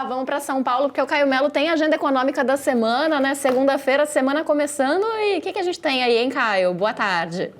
lá, vamos para São Paulo, porque o Caio Melo tem a agenda econômica da semana, né? Segunda-feira, semana começando. E o que a gente tem aí, hein, Caio? Boa tarde.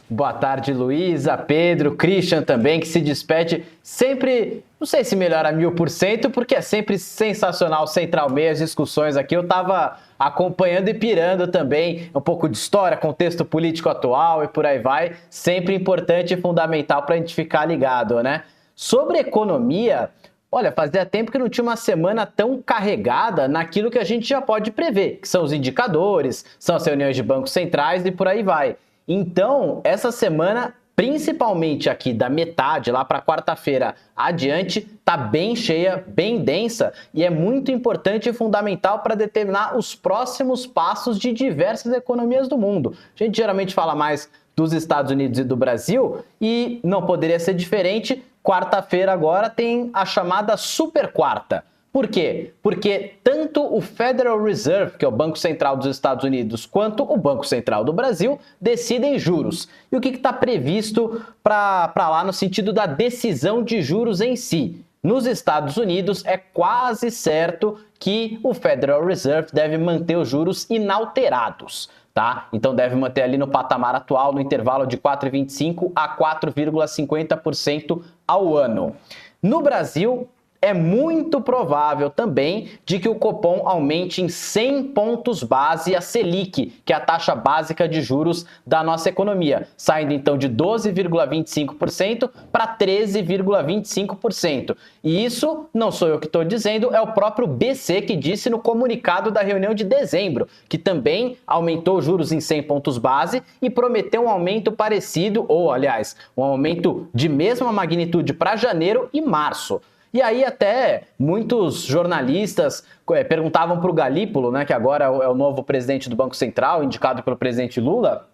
Boa tarde, Luísa, Pedro, Christian também, que se despede sempre, não sei se melhora 1000%, porque é sempre sensacional Central Meia, as discussões aqui. Eu tava acompanhando e pirando também um pouco de história, contexto político atual e por aí vai. Sempre importante e fundamental para a gente ficar ligado, né? Sobre economia, olha, fazia tempo que não tinha uma semana tão carregada naquilo que a gente já pode prever, que são os indicadores, são as reuniões de bancos centrais e por aí vai. Então, essa semana, principalmente aqui da metade, lá para quarta-feira adiante, tá bem cheia, bem densa e é muito importante e fundamental para determinar os próximos passos de diversas economias do mundo. A gente geralmente fala mais dos Estados Unidos e do Brasil e não poderia ser diferente. Quarta-feira agora tem a chamada super quarta. Por quê? Porque tanto o Federal Reserve, que é o Banco Central dos Estados Unidos, quanto o Banco Central do Brasil decidem juros. E o que está previsto para lá no sentido da decisão de juros em si? Nos Estados Unidos é quase certo que o Federal Reserve deve manter os juros inalterados. Tá? Então deve manter ali no patamar atual, no intervalo de 4,25% a 4,50% ao ano. No Brasil, é muito provável também de que o Copom aumente em 100 pontos base a Selic, que é a taxa básica de juros da nossa economia, saindo então de 12,25% para 13,25%. E isso não sou eu que estou dizendo, é o próprio BC que disse no comunicado da reunião de dezembro, que também aumentou juros em 100 pontos base e prometeu um aumento parecido, ou aliás, um aumento de mesma magnitude para janeiro e março. E aí até muitos jornalistas perguntavam para o Galípolo, né, que agora é o novo presidente do Banco Central, indicado pelo presidente Lula,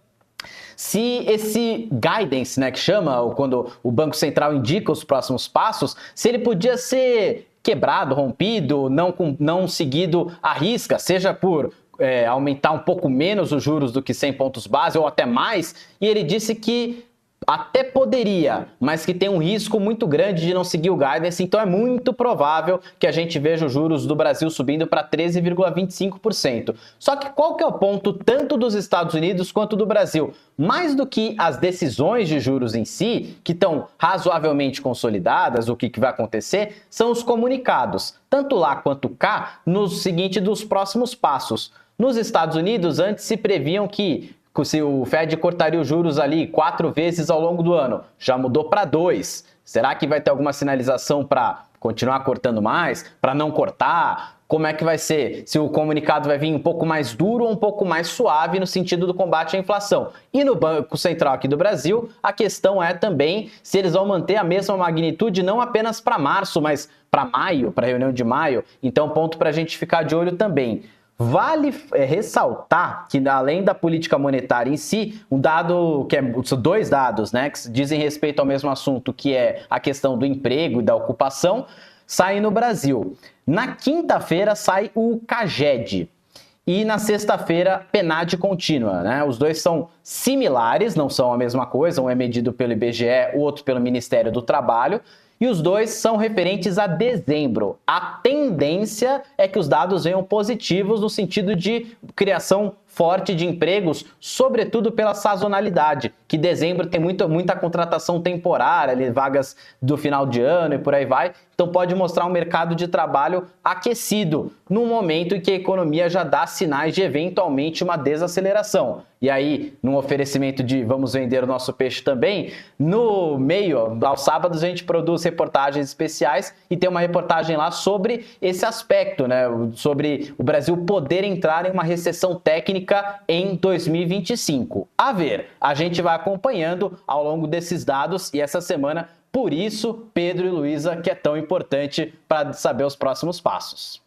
se esse guidance, né, que chama, quando o Banco Central indica os próximos passos, se ele podia ser quebrado, rompido, não seguido à risca, seja por aumentar um pouco menos os juros do que 100 pontos base ou até mais, e ele disse que até poderia, mas que tem um risco muito grande de não seguir o guidance, então é muito provável que a gente veja os juros do Brasil subindo para 13,25%. Só que qual que é o ponto tanto dos Estados Unidos quanto do Brasil? Mais do que as decisões de juros em si, que estão razoavelmente consolidadas, o que vai acontecer, são os comunicados, tanto lá quanto cá, no seguinte dos próximos passos. Nos Estados Unidos, antes se previam que se o Fed cortaria os juros ali 4 vezes ao longo do ano, já mudou para 2. Será que vai ter alguma sinalização para continuar cortando mais? Para não cortar? Como é que vai ser? Se o comunicado vai vir um pouco mais duro ou um pouco mais suave no sentido do combate à inflação? E no Banco Central aqui do Brasil, a questão é também se eles vão manter a mesma magnitude não apenas para março, mas para maio, para a reunião de maio. Então, ponto para a gente ficar de olho também. Vale ressaltar que, além da política monetária em si, um dado são 2 dados, né, que dizem respeito ao mesmo assunto, que é a questão do emprego e da ocupação, saem no Brasil. Na quinta-feira sai o CAGED e na sexta-feira PNAD contínua, né? Os dois são similares, não são a mesma coisa, um é medido pelo IBGE, o outro pelo Ministério do Trabalho. E os dois são referentes a dezembro. A tendência é que os dados venham positivos no sentido de criação forte de empregos, sobretudo pela sazonalidade, que dezembro tem muita contratação temporária, ali, vagas do final de ano e por aí vai. Então pode mostrar um mercado de trabalho aquecido, num momento em que a economia já dá sinais de eventualmente uma desaceleração. E aí, num oferecimento de vamos vender o nosso peixe também, no meio, aos sábados, a gente produz reportagens especiais e tem uma reportagem lá sobre esse aspecto, né? Sobre o Brasil poder entrar em uma recessão técnica em 2025. A ver, a gente vai acompanhando ao longo desses dados e essa semana, por isso, Pedro e Luísa, que é tão importante para saber os próximos passos.